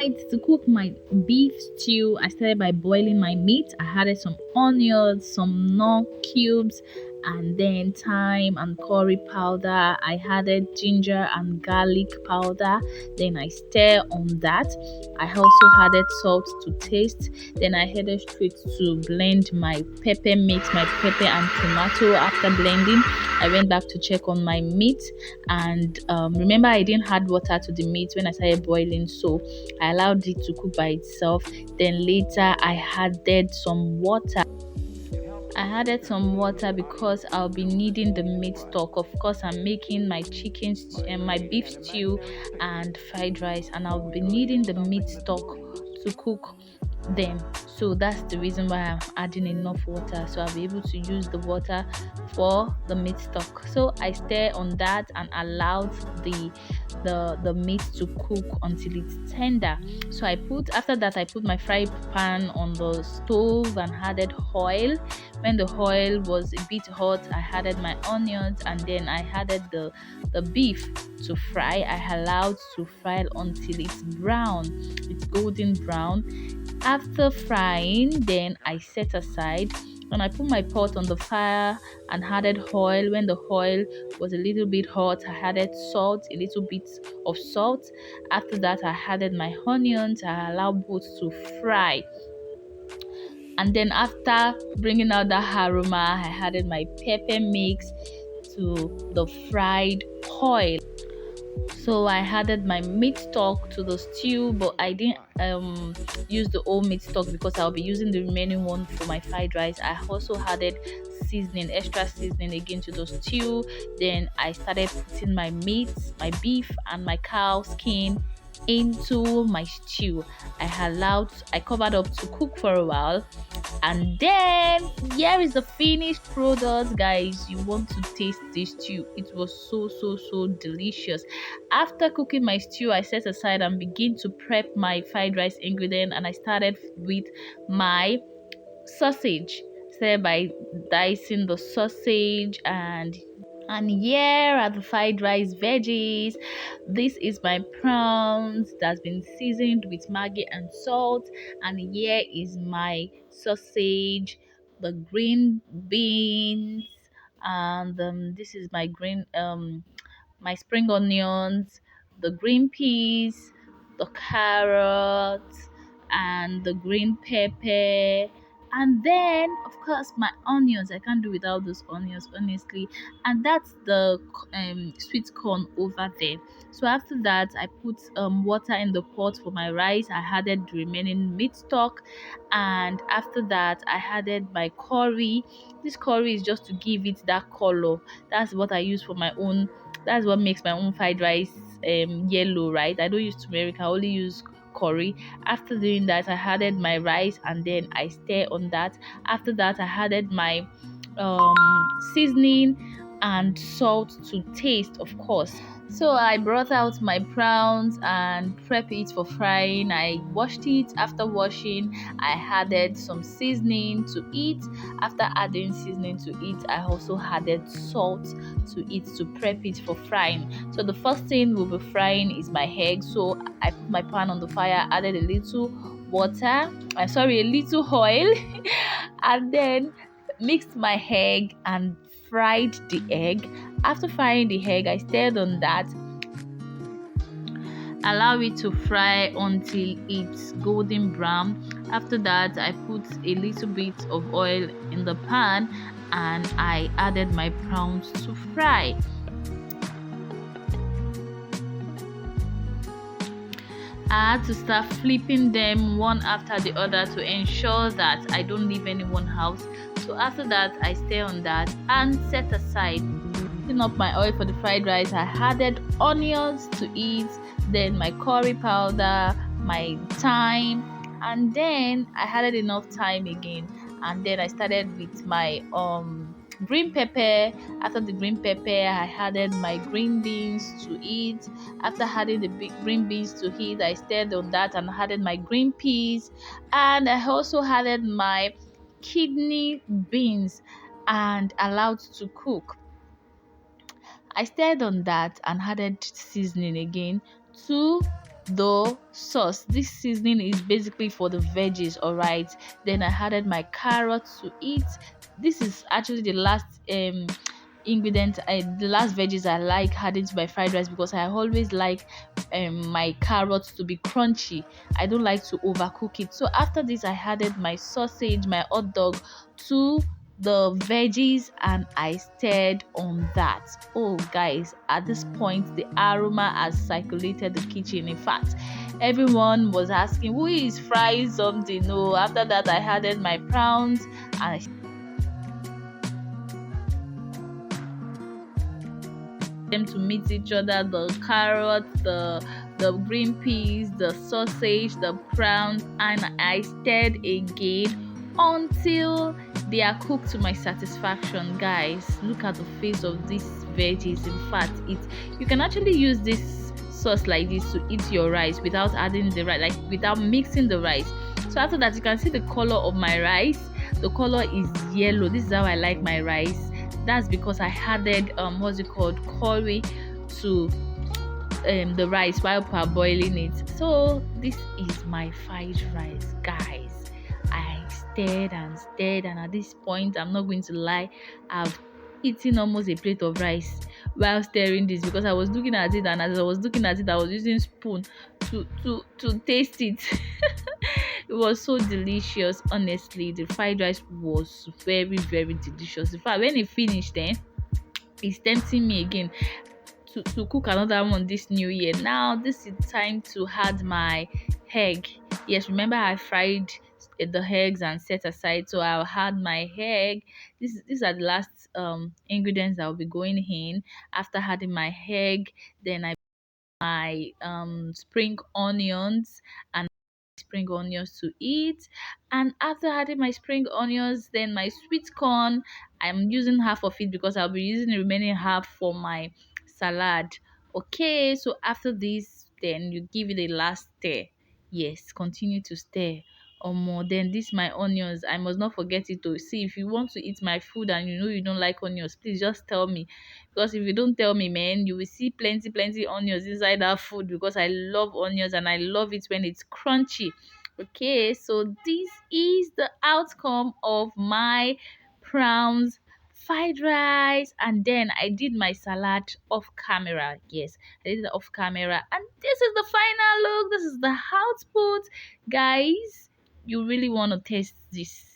To cook my beef stew, I started by boiling my meat. I added some onions, some nut cubes, and then thyme and curry powder. I added ginger and garlic powder. Then I stir on that. I also added salt to taste. Then I headed straight to blend my pepper mix, my pepper and tomato. After blending, I went back to check on my meat, and remember I didn't add water to the meat when I started boiling, so I allowed it to cook by itself. Then later I added some water. I added some water because I'll be needing the meat stock. Of course, I'm making my and my beef stew and fried rice, and I'll be needing the meat stock to cook them. So that's the reason why I'm adding enough water, so I'll be able to use the water for the meat stock. So I stir on that and allowed the meat to cook until it's tender. So after that I put my fry pan on the stove and added oil. When the oil was a bit hot, I added my onions, and then I added the beef to fry. I allowed to fry until it's brown, it's golden brown. After frying, then I set aside and I put my pot on the fire and added oil. When the oil was a little bit hot, I added salt, a little bit of salt. After that, I added my onions. I allowed both to fry, and then after bringing out the aroma, I added my pepper mix to the fried oil. So I added my meat stock to the stew, but I didn't use the whole meat stock because I'll be using the remaining one for my fried rice. I also added seasoning, extra seasoning again to the stew. Then I started putting my meat, my beef and my cow skin into my stew. I covered up to cook for a while, and then here is the finished product, guys. You want to taste this stew. It was so delicious. After cooking my stew, I set aside and begin to prep my fried rice ingredient, and I started with my sausage. Started by dicing the sausage, and here are the fried rice veggies. This is my prawns that's been seasoned with Maggi and salt, and here is my sausage, the green beans, and this is my spring onions, the green peas, the carrots, and the green pepper, and then of course my onions. I can't do without those onions, honestly. And that's the sweet corn over there. So after that, I put water in the pot for my rice. I added the remaining meat stock, and after that, I added my curry. This curry is just to give it that color. That's what I use for my own. That's what makes my own fried rice yellow, right? I don't use turmeric. I only use curry. After doing that, I added my rice, and then I stir on that. After that, I added my seasoning and salt to taste, of course. So I brought out my prawns and prep it for frying. I washed it. After washing, I added some seasoning to it. After adding seasoning to it, I also added salt to it to prep it for frying. So the first thing we'll be frying is my egg. So I put my pan on the fire, added a little water, a little oil, and then mixed my egg and fried the egg. After frying the egg, I stirred on that, allow it to fry until it's golden brown. After that, I put a little bit of oil in the pan and I added my prawns to fry. I had to start flipping them one after the other to ensure that I don't leave anyone out. So after that, I stay on that and set aside. Heating up my oil for the fried rice, I added onions to it, then my curry powder, my thyme, and then I added enough thyme again, and then I started with my green pepper. After the green pepper, I added my green beans to it. After adding the green beans to it, I stirred on that and added my green peas, and I also added my kidney beans and allowed to cook. I stirred on that and added seasoning again to the sauce. This seasoning is basically for the veggies, all right. Then I added my carrots to it. This is actually the last ingredient, the last veggies I like adding to my fried rice, because I always like my carrots to be crunchy. I don't like to overcook it. So after this, I added my sausage, my hot dog to the veggies, and I stirred on that. Oh guys, at this point the aroma has circulated the kitchen. In fact, everyone was asking who is frying something. No, after that I added my prawns, and I them to meet each other, the carrot, the green peas, the sausage, the prawns, and I stirred again until they are cooked to my satisfaction. Guys, look at the face of these veggies. In fact, it you can actually use this sauce like this to eat your rice without adding the rice, like without mixing the rice. So after that, you can see the color of my rice. The color is yellow. This is how I like my rice. That's because I added what's it called, curry to the rice while parboiling it. So this is my fried rice, guys. I stirred and stirred, and at this point, I'm not going to lie, I've eaten almost a plate of rice while stirring this, because I was looking at it, and as I was looking at it, I was using spoon to taste it. It was so delicious. Honestly, the fried rice was very, very delicious. In fact, when it finished, then it's tempting me again to cook another one this new year. Now this is time to add my egg. Yes, remember I fried the eggs and set aside, so I'll add my egg. These are the last ingredients that will be going in. After adding my egg, then I my spring onions and spring onions to eat. And after adding my spring onions, then my sweet corn, I'm using half of it because I'll be using the remaining half for my salad. Okay, so after this, then you give it a last stir. Yes, continue to stir or more. Then this my onions, I must not forget it. To see, if you want to eat my food and you know you don't like onions, please just tell me, because if you don't tell me, man, you will see plenty onions inside that food, because I love onions and I love it when it's crunchy. Okay, so this is the outcome of my prawns fried rice, and then I did my salad off camera. Yes, I did it off camera, and this is the final look. This is the output, guys. You really want to taste this.